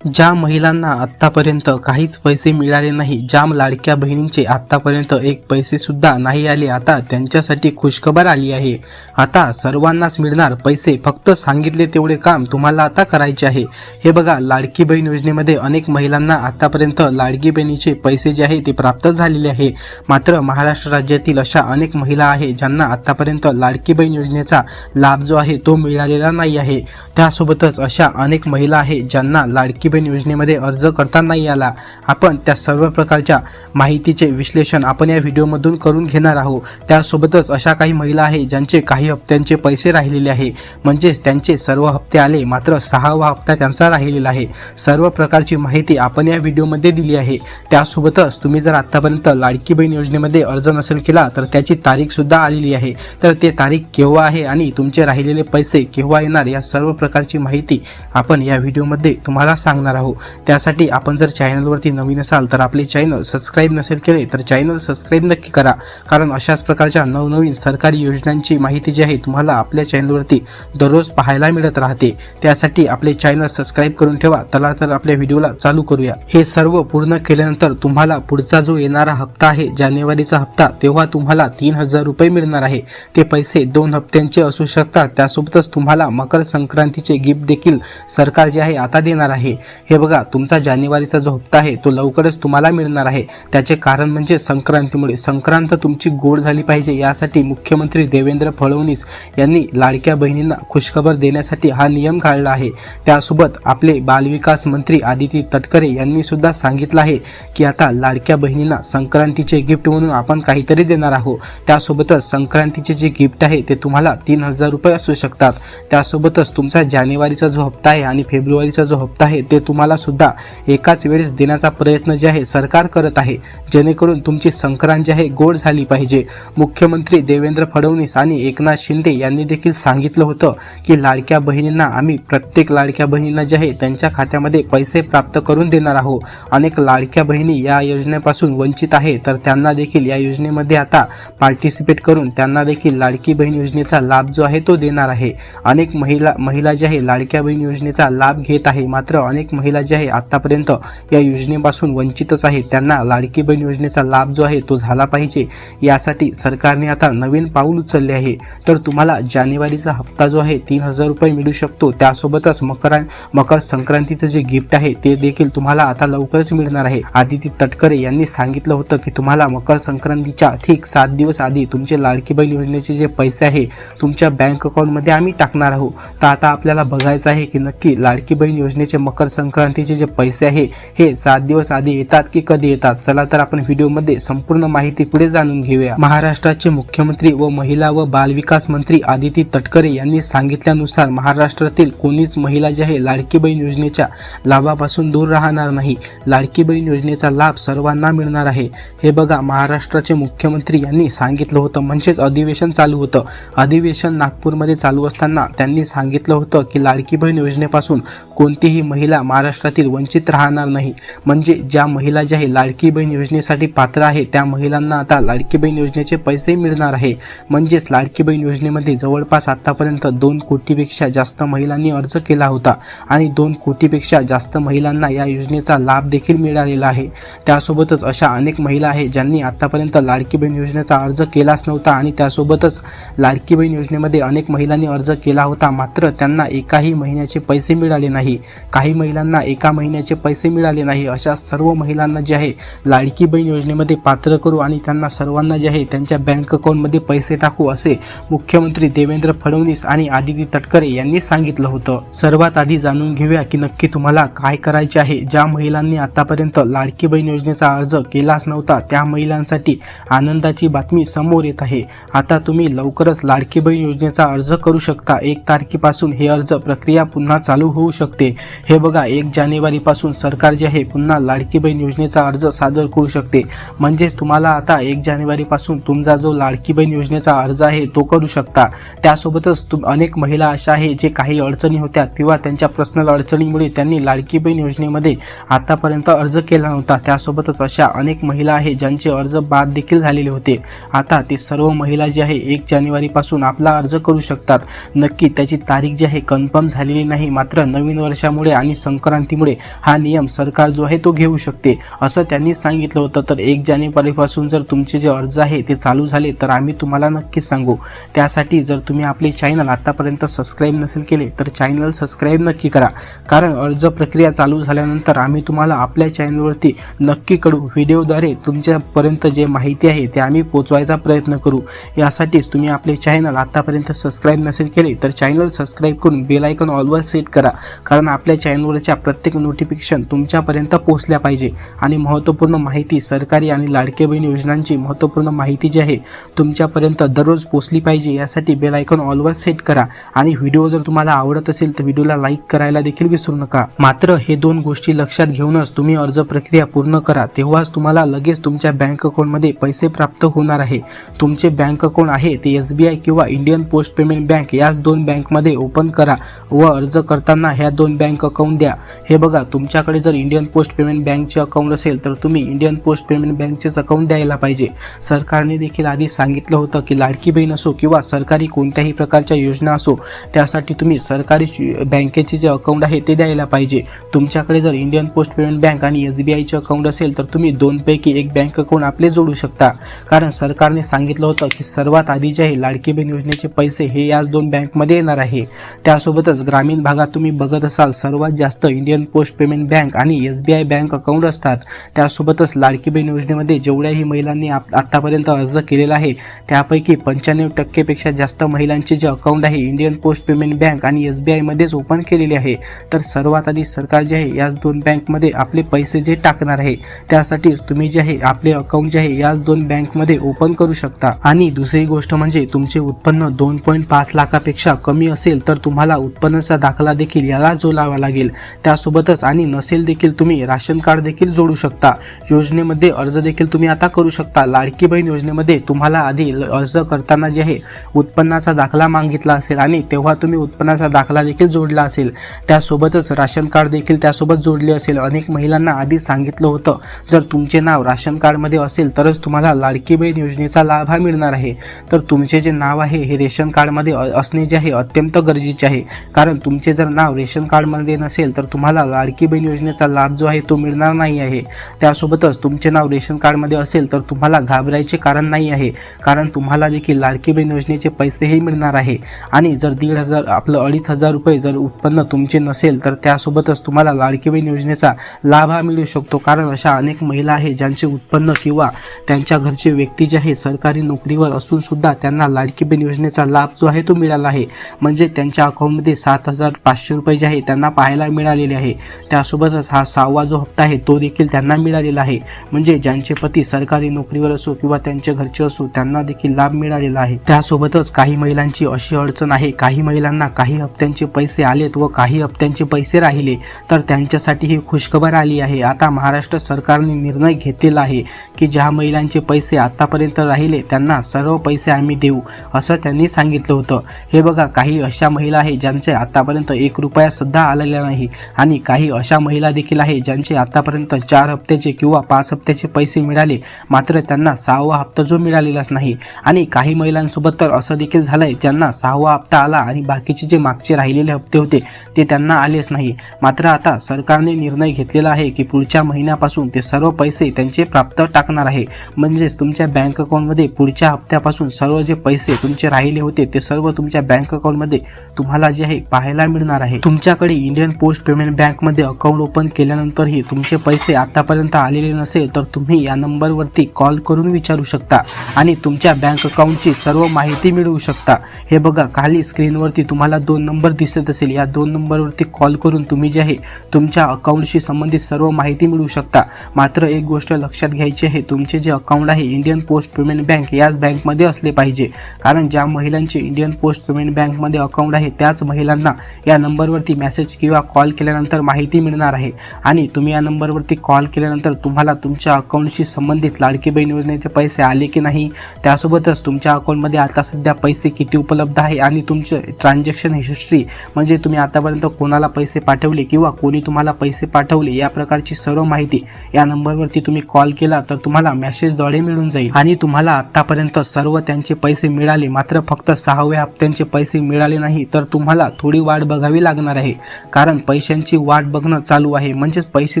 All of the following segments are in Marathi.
ज्या महिलांना आत्तापर्यंत काहीच पैसे मिळाले नाही, ज्या लाडक्या बहिणींचे आत्तापर्यंत एक पैसे सुद्धा नाही आले, आता त्यांच्यासाठी खुशखबर आली आहे। आता सर्वांनाच मिळणार पैसे, फक्त सांगितले तेवढे काम तुम्हाला आता करायचे आहे। हे बघा, लाडकी बहीण योजनेमध्ये अनेक महिलांना आत्तापर्यंत लाडकी बहिणीचे पैसे जे आहे ते प्राप्त झालेले आहे। मात्र महाराष्ट्र राज्यातील अशा अनेक महिला आहे ज्यांना आत्तापर्यंत लाडकी बहीण योजनेचा लाभ जो आहे तो मिळालेला नाही आहे। त्यासोबतच अशा अनेक महिला आहे ज्यांना लाडकी बहीण योजनेमध्ये अर्ज करता नाही आला। आपण त्या सर्व प्रकारच्या माहितीचे विश्लेषण आपण या व्हिडिओमधून करून घेणार आहोत। त्यासोबतच अशा काही महिला आहे ज्यांचे काही हप्त्यांचे पैसे राहिलेले आहे, म्हणजेच त्यांचे सर्व हप्ते आले मात्र 6वा हप्ता त्यांचा राहिलेला आहे। सर्व प्रकारची माहिती आपण या व्हिडिओमध्ये दिली आहे। त्यासोबतच तुम्ही जर आतापर्यंत लाडकी बहीण योजनेमध्ये अर्ज नसेल केला तर त्याची तारीख सुद्धा आलेली आहे, तर ते तारीख केव्हा आहे आणि तुमचे राहिलेले पैसे केव्हा येणार या सर्व प्रकारची माहिती आपण या व्हिडिओमध्ये तुम्हाला सांगणार आहोत। त्यासाठी आपण जर चॅनलवरती नवीन असाल तर आपले चॅनल सबस्क्राइब नसेल केले तर चॅनल सबस्क्राइब नक्की करा, कारण अशाच प्रकारच्या नवनवीन सरकारी योजनांची माहिती जी आहे तुम्हाला आपल्या चॅनलवरती दररोज पाहायला मिळत राहते। त्यासाठी आपले चॅनल सबस्क्राइब करून ठेवा। चला तर आपल्या व्हिडिओला चालू करूया। हे सर्व पूर्ण केल्यानंतर तुम्हाला पुढचा जो येणारा हप्ता आहे, जानेवारीचा हप्ता, तेव्हा तुम्हाला 3000 रुपये मिळणार आहे। ते पैसे 2 हप्त्यांचे असू शकतात। त्यासोबतच तुम्हाला मकर संक्रांतीचे गिफ्ट देखील सरकार जे आहे आता देणार आहे। हे बघा, तुमचा जानेवारीचा जो हप्ता आहे तो लवकरच तुम्हाला मिळणार आहे। त्याचे कारण म्हणजे संक्रांतीमुळे संक्रांत तुमची गोड झाली पाहिजे, यासाठी मुख्यमंत्री देवेंद्र फडणवीस यांनी लाडक्या बहिणींना खुशखबर देण्यासाठी हा नियम काढला आहे। त्यासोबत आपले बालविकास मंत्री आदिती तटकरे यांनी सुद्धा सांगितलं आहे की आता लाडक्या बहिणींना संक्रांतीचे गिफ्ट म्हणून आपण काहीतरी देणार आहोत। त्यासोबतच संक्रांतीचे जे गिफ्ट आहे ते तुम्हाला 3000 रुपये असू शकतात। त्यासोबतच तुमचा जानेवारीचा जो हप्ता आहे आणि फेब्रुवारीचा जो हप्ता आहे ते तुम्हाला सुद्धा एकाच वेळेस देण्याचा प्रयत्न जे आहे सरकार करत आहे, जेणेकरून तुमची संक्रांत जी आहे गोड झाली पाहिजे। मुख्यमंत्री देवेंद्र फडणवीस आणि एकनाथ शिंदे यांनी देखील सांगितलं होतं की लाडक्या बहिणींना आम्ही प्रत्येक लाडक्या बहिणींना जे आहे त्यांच्या खात्यामध्ये पैसे प्राप्त करून देणार आहोत। अनेक लाडक्या बहिणी या योजनेपासून वंचित आहे, तर त्यांना देखील या योजनेमध्ये आता पार्टिसिपेट करून त्यांना देखील लाडकी बहीण योजनेचा लाभ जो आहे तो देणार आहे। अनेक महिला जे आहे लाडक्या बहीण योजनेचा लाभ घेत आहे, मात्र अनेक महिला जे आहे आतापर्यंत या योजनेपासून वंचितच आहे, त्यांना लाडकी बहीण योजनेचा लाभ जो आहे तो झाला पाहिजे, यासाठी सरकारने आता नवीन पाऊल उचलले आहे। तर तुम्हाला जानेवारीचा हप्ता जो आहे 3000 रुपये मिळू शकतो। त्यासोबतच मकर संक्रांतीचं जे गिफ्ट आहे ते देखील तुम्हाला आता लवकरच मिळणार आहे। आदिती तटकरे यांनी सांगितलं होतं की तुम्हाला मकर संक्रांतीच्या ठीक 7 दिवस आधी तुमचे लाडकी बहीण योजनेचे जे पैसे आहे तुमच्या बँक अकाउंटमध्ये आम्ही टाकणार आहोत। तर आता आपल्याला बघायचं आहे की नक्की लाडकी बहीण योजनेचे मकर संक्रांतीचे जे पैसे आहे हे 7 दिवस आधी येतात की कधी येतात। चला तर आपण व्हिडिओमध्ये संपूर्ण माहिती पुढे जाणून घेऊया। महाराष्ट्राचे मुख्यमंत्री व महिला व बालविकास मंत्री आदिती तटकरे यांनी सांगितल्यानुसार महाराष्ट्रातील कोणीच महिला जी आहे लाडकी बहीण योजनेच्या लाभापासून दूर राहणार नाही। लाडकी बहीण योजनेचा लाभ सर्वांना मिळणार आहे। हे बघा, महाराष्ट्राचे मुख्यमंत्री यांनी सांगितलं होतं, म्हणजेच अधिवेशन चालू होतं। अधिवेशन नागपूरमध्ये चालू असताना त्यांनी सांगितलं होतं की लाडकी बहीण योजनेपासून कोणतीही महिला महाराष्ट्रातील वंचित राहणार नाही। म्हणजे ज्या महिला ज्या आहे लाडकी बहीण योजनेसाठी पात्र आहे त्या महिलांना आता लाडकी बहीण योजनेचे पैसे मिळणार आहे। म्हणजेच लाडकी बहीण योजनेमध्ये जवळपास आतापर्यंत 2 कोटीपेक्षा जास्त महिलांनी अर्ज केला होता आणि 2 कोटीपेक्षा जास्त महिलांना या योजनेचा लाभ देखील मिळालेला आहे। त्यासोबतच अशा अनेक महिला आहेत ज्यांनी आतापर्यंत लाडकी बहीण योजनेचा अर्ज केलाच नव्हता आणि त्यासोबतच लाडकी बहीण योजनेमध्ये अनेक महिलांनी अर्ज केला होता, मात्र त्यांना एकाही महिन्याचे पैसे मिळाले नाही। काही महिलांना एका महिन्याचे पैसे मिळाले नाही। अशा सर्व महिलांना जे आहे लाडकी बहीण योजनेमध्ये पात्र करू आणि त्यांना सर्वांना जे आहे त्यांच्या बँक अकाउंटमध्ये पैसे टाकू, असे मुख्यमंत्री देवेंद्र फडणवीस आणि आदिती तटकरे यांनी सांगितलं होतं। सर्वात आधी जाणून घेऊया की नक्की तुम्हाला काय करायचे आहे। ज्या महिलांनी आतापर्यंत लाडकी बहीण योजनेचा अर्ज केलाच नव्हता त्या महिलांसाठी आनंदाची बातमी समोर येत आहे। आता तुम्ही लवकरच लाडकी बहीण योजनेचा अर्ज करू शकता। 1 तारखेपासून हे अर्ज प्रक्रिया पुन्हा चालू होऊ शकते। हे बघा, 1 जानेवारीपासून सरकार जे आहे पुन्हा लाडकी बहीण योजनेचा अर्ज सादर करू शकते। म्हणजेच तुम्हाला आता 1 जानेवारीपासून तुमचा जो लाडकी बहीण योजनेचा अर्ज आहे तो करू शकता। त्यासोबतच अनेक महिला अशा आहे जे काही अडचणी होत्या किंवा त्यांच्या पर्सनल अडचणीमुळे त्यांनी लाडकी बहीण योजनेमध्ये आतापर्यंत अर्ज केला नव्हता। त्यासोबतच अशा अनेक महिला आहे ज्यांचे अर्ज बाद देखील झालेले होते। आता ते सर्व महिला जे आहे 1 जानेवारीपासून आपला अर्ज करू शकतात। नक्की त्याची तारीख जी आहे कन्फर्म झालेली नाही, मात्र नवीन वर्षामुळे आणि संक्रांतीमुळे हा नियम सरकार जो आहे तो घेऊ शकते असं त्यांनी सांगितलं होतं. तर 1 जानेवारीपासून जर तुमचे जे अर्ज आहे ते चालू झाले तर आम्ही तुम्हाला नक्कीच सांगू. त्यासाठी जर तुम्ही आपले चॅनल आतापर्यंत सबस्क्राईब नसेल केले तर चॅनल सबस्क्राईब नक्की करा, कारण अर्ज प्रक्रिया चालू झाल्यानंतर आम्ही तुम्हाला आपल्या चॅनलवरती नक्की कळू. व्हिडिओद्वारे तुमच्यापर्यंत जे माहिती आहे ते आम्ही पोचवायचा प्रयत्न करू. यासाठीच तुम्ही आपले चॅनल आतापर्यंत सबस्क्राईब नसेल केले तर चॅनल सबस्क्राईब करून बेल आयकॉन ऑलवर सेट करा, कारण आपल्या चॅनलवरच्या प्रत्येक नोटिफिकेशन तुमच्यापर्यंत पोहोचल्या पाहिजे आणि महत्त्वपूर्ण माहिती, सरकारी आणि लाडके बहीण योजनांची महत्त्वपूर्ण माहिती जी आहे तुमच्यापर्यंत दररोज पोहोचली पाहिजे. यासाठी बेल आयकॉन ऑलवर सेट करा आणि व्हिडिओ जर तुम्हाला आवडत असेल तर व्हिडिओला लाईक करायला देखील विसरू नका. मात्र हे 2 गोष्टी लक्षात घेऊनच तुम्ही अर्ज प्रक्रिया पूर्ण करा, तेव्हाच तुम्हाला लगेच तुमच्या बँक अकाउंटमध्ये पैसे प्राप्त होणार आहे. तुमचे बँक अकाउंट आहे ते SBI किंवा इंडियन पोस्ट पेमेंट बँक याच 2 बँकमध्ये ओपन करा व अर्ज करताना ह्या 2 बँक अकाउंट द्या. हे बघा, तुमच्याकडे जर इंडियन पोस्ट पेमेंट बँकचे अकाउंट असेल तर तुम्ही इंडियन पोस्ट पेमेंट बँकचेच अकाउंट द्यायला पाहिजे. सरकारने देखील आधी सांगितलं होतं की लाडकी बहीण असो किंवा सरकारी कोणत्याही प्रकारच्या योजना असो त्यासाठी तुम्ही सरकारी बँकेचे जे अकाउंट आहे ते द्यायला पाहिजे. तुमच्याकडे जर इंडियन पोस्ट पेमेंट बँक आणि SBIचे अकाउंट असेल तर तुम्ही 2 पैकी एक बँक अकाउंट आपले जोडू शकता, कारण सरकारने सांगितलं होतं की सर्वात आधी जे आहे लाडकी बहीण योजनेचे पैसे हे याच 2 बँकमध्ये येणार आहे. त्यासोबतच ग्रामीण भागात तुम्ही बघत असाल सर्वात जास्त इंडियन पोस्ट पेमेंट बँक आणि SBI बँक अकाउंट असतात. त्यासोबतच लाडकी बहीण योजनेमध्ये जेवढ्याही महिलांनी आतापर्यंत अर्ज केलेला आहे त्यापैकी 95% पेक्षा जास्त महिलांचे जे अकाउंट आहे इंडियन पोस्ट पेमेंट बँक आणि SBI मध्येच ओपन केलेले आहे. तर सर्वात आधी सरकार जे आहे याच 2 बँकमध्ये आपले पैसे जे टाकणार आहे, त्यासाठी तुम्ही जे आहे आपले अकाउंट जे आहे याच 2 बँकमध्ये ओपन करू शकता. आणि दुसरी गोष्ट म्हणजे तुमचे उत्पन्न 2.5 लाखापेक्षा कमी असेल तर तुम्हाला उत्पन्नाचा दाखला देखील याला जोडावा लागेल. त्यासोबतच आणि नसेल देखील तुम्ही राशन कार्ड देखील जोडू शकता. योजनेमध्ये अर्ज देखील तुम्ही आता करू शकता. लाडकी बहीण योजनेमध्ये तुम्हाला आधी अर्ज करताना जे आहे उत्पन्नाचा दाखला मागितला असेल आणि तेव्हा तुम्ही उत्पन्नाचा दाखला देखील जोडला असेल. त्यासोबतच राशन कार्ड देखील त्यासोबत जोडले असेल. अनेक महिलांना आधी सांगितलं होतं जर तुमचे नाव राशन कार्डमध्ये असेल तरच तुम्हाला लाडकी बहीण योजनेचा लाभ हा मिळणार आहे. तर तुमचे जे नाव आहे हे रेशन कार्डमध्ये असणे जे आहे अत्यंत गरजेचे आहे, कारण तुमचे जर नाव रेशन कार्डमध्ये नसेल तर तुम्हाला लाडकी बहीण योजनेचा लाभ जो आहे तो मिळणार नाही आहे. त्यासोबतच तुमचे नाव रेशन कार्डमध्ये असेल तर तुम्हाला घाबरायचे कारण नाही आहे, कारण तुम्हाला देखील लाडकी बहीण योजनेचे पैसेही मिळणार आहे. आणि जर 1,500 आपलं 2,500 रुपये जर उत्पन्न तुमचे नसेल तर त्यासोबतच तुम्हाला लाडकी बहीण योजनेचा लाभ हा मिळू शकतो, कारण अशा अनेक महिला आहे ज्यांचे उत्पन्न किंवा त्यांच्या घरचे व्यक्ती जे आहे सरकारी नोकरीवर असून सुद्धा त्यांना लाडकी बहीण योजनेचा लाभ जो आहे तो मिळाला आहे. म्हणजे त्यांच्या अकाउंटमध्ये 7,500 रुपये जे आहे त्यांना पाहायला मिळालेले आहे. त्यासोबतच हा 6वा जो हप्ता आहे तो देखील त्यांना मिळालेला आहे. म्हणजे ज्यांचे पती सरकारी नोकरीवर असो किंवा त्यांच्या घरचे असो त्यांना देखील लाभ मिळालेला आहे. त्यासोबतच काही महिलांची अशी अडचण आहे, काही महिलांना काही हप्त्यांचे पैसे आलेत व काही हप्त्यांचे पैसे राहिले, तर त्यांच्यासाठी ही खुशखबर आली आहे. आता महाराष्ट्र सरकारने निर्णय घेतलेला आहे की ज्या महिलांचे पैसे आतापर्यंत राहिले त्यांना सर्व पैसे आम्ही देऊ असं त्यांनी सांगितलं होतं. हे बघा, काही अशा महिला आहे ज्यांचे आतापर्यंत 1 रुपया सुद्धा आलेला नाही आणि काही अशा महिला देखील आहे ज्यांचे आतापर्यंत 4 हप्त्याचे किंवा 5 हप्त्याचे पैसे मिळाले, मात्र त्यांना 6वा हप्ता जो मिळालेलाच नाही. आणि काही महिलांसोबत तर असं देखील झालंय ज्यांना 6वा हप्ता आला आणि बाकीचे जे मागचे राहिलेले हप्ते होते ते त्यांना आलेच नाही. मात्र आता सरकारने निर्णय घेतलेला आहे की पुढच्या महिन्यापासून ते सर्व पैसे त्यांचे प्राप्त टाकणार आहे. म्हणजेच तुमच्या बँक अकाउंटमध्ये पुढच्या हप्त्यापासून सर्व जे पैसे तुमचे राहिले होते ते सर्व तुमच्या बँक अकाउंटमध्ये तुम्हाला जे आहे पाहायला मिळणार आहे. तुमच्याकडे इंडियन पोस्ट पेमेंट बँकमध्ये अकाउंट ओपन केल्यानंतरही तुमचे पैसे आतापर्यंत आलेले नसेल तर तुम्ही या नंबरवरती कॉल करून विचारू शकता आणि तुमच्या बँक अकाउंटची सर्व माहिती मिळवू शकता. हे बघा, खाली स्क्रीनवरती तुम्हाला 2 नंबर दिसत असेल, या 2 नंबरवरती कॉल करून तुम्ही जे आहे तुमच्या अकाउंटशी संबंधित सर्व माहिती मिळवू शकता. मात्र एक गोष्ट लक्षात घ्यायची आहे, तुमचे जे अकाउंट आहे इंडियन पोस्ट पेमेंट बँक याच बँकमध्ये असले पाहिजे, कारण ज्या महिलांचे इंडियन पोस्ट पेमेंट बँकमध्ये अकाउंट आहे त्याच महिलांना या नंबरवरती मेसेज किंवा कॉल केल्यानंतर माहिती मिळणार आहे. आणि तुम्ही या नंबरवरती कॉल केल्यानंतर तुम्हाला तुमच्या अकाउंटशी संबंधित लाडकी बहीण योजनेचे पैसे आले की नाही, त्यासोबतच तुमच्या अकाउंटमध्ये आता सध्या पैसे किती उपलब्ध आहे आणि तुमचे ट्रान्झॅक्शन हिस्ट्री म्हणजे तुम्ही आतापर्यंत कोणाला पैसे पाठवले किंवा कोणी तुम्हाला पैसे पाठवले या प्रकारची सर्व माहिती या नंबरवरती तुम्ही कॉल केला तर तुम्हाला मेसेजद्वारे मिळून जाईल. आणि तुम्हाला आतापर्यंत सर्व त्यांचे पैसे मिळाले, मात्र फक्त 6व्या हप्त्यांचे पैसे मिळाले नाही तर तुम्हाला थोडी वाट बघावी लागणार आहे, कारण पैशांची वाट बघणं चालू आहे. म्हणजेच पैसे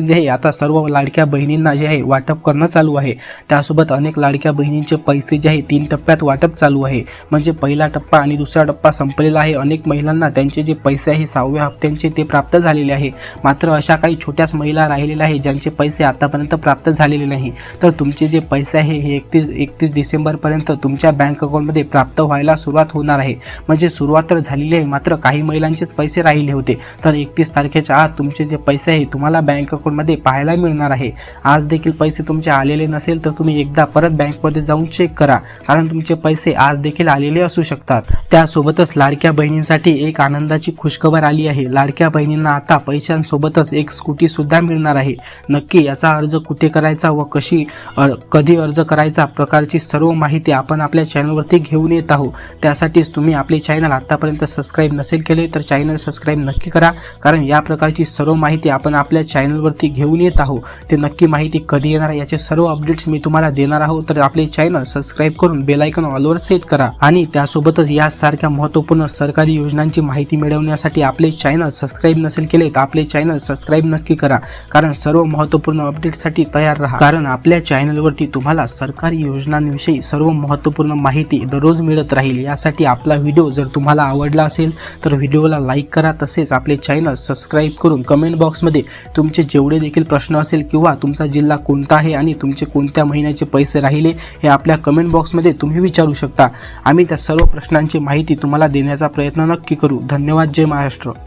जे आहे आता सर्व लाडक्या बहिणींना जे आहे वाटप करणं चालू आहे. त्यासोबत अनेक लाडक्या बहिणींचे पैसे जे आहे 3 टप्प्यात वाटप चालू आहे. म्हणजे पहिला टप्पा आणि दुसरा टप्पा संपलेला आहे. अनेक महिलांना त्यांचे जे पैसे आहे 6व्या हप्त्यांचे ते प्राप्त झालेले आहे. मात्र अशा काही छोट्याच महिला राहिलेल्या आहे ज्यांचे पैसे आतापर्यंत प्राप्त झालेले नाही. तर तुमचे जे पैसे आहे हे 31 डिसेंबरपर्यंत तुमच्या बँक अकाउंटमध्ये प्राप्त व्हायला सुरुवात होणार आहे. म्हणजे सुरुवात तर झालेली आहे, मात्र काही महिलांचेच पैसे राहिले होते. तर 31 तारखेच्या आत तुमचे जे पैसे आहे तुम्हाला बँक अकाउंटमध्ये पाहायला मिळणार आहे. आज देखील पैसे तुमचे आलेले नसेल तर तुम्ही एकदा परत बँकमध्ये जाऊन चेक करा, कारण तुमचे पैसे आज देखील आलेले असू शकतात. त्यासोबतच लाडक्या बहिणींसाठी एक आनंदाची खुशखबर आली आहे. लाडक्या बहिणींना आता पैशांसोबतच एक स्कूटी सुद्धा मिळणार आहे. नक्की याचा अर्ज कुठे करायचा व कधी अर्ज करायचा प्रकारची सर्व माहिती आपण आपल्या चॅनलवरती घेऊन येत आहोत. त्यासाठीच तुम्ही आपले चॅनल आतापर्यंत सबस्क्राईब नसेल केले तर चॅनल सबस्क्राईब नक्की करा, कारण या प्रकारची सर्व माहिती आपण आपल्या चॅनलवरती घेऊन येत आहोत. ते नक्की माहिती कधी येणार याचे सर्व अपडेट्स मी तुम्हाला देणार आहोत. तर आपले चॅनल सबस्क्राईब करून बेल आयकॉन ऑलवर सेट करा. आणि त्यासोबतच यासारख्या महत्त्वपूर्ण सरकारी योजनांची माहिती मिळवण्यासाठी आपले चॅनल सबस्क्राईब नसेल केले तर आपले चॅनल सबस्क्राईब नक्की करा, कारण सर्व महत्त्वपूर्ण अपडेट्ससाठी तयार राहा. कारण आपल्या चॅनलवरती तुम्हाला सरकारी योजनांविषयी सर्व महत्त्वपूर्ण माहिती दररोज मिळत राहील. यासाठी आपला व्हिडिओ जर तुम्हाला आवडला असेल तर व्हिडिओला लाईक करा. तसेच आपले चॅनल सबस्क्राईब करून कमेंट बॉक्समध्ये तुमचे जेवढे देखील प्रश्न असेल किंवा तुमचा जिल्हा कोणता आहे आणि तुमचे कोणत्या महिन्याचे पैसे राहिले हे आपल्या कमेंट बॉक्समध्ये तुम्ही विचारू शकता. आम्ही त्या सर्व प्रश्नांची माहिती तुम्हाला देण्याचा प्रयत्न नक्की करू. धन्यवाद. जय महाराष्ट्र.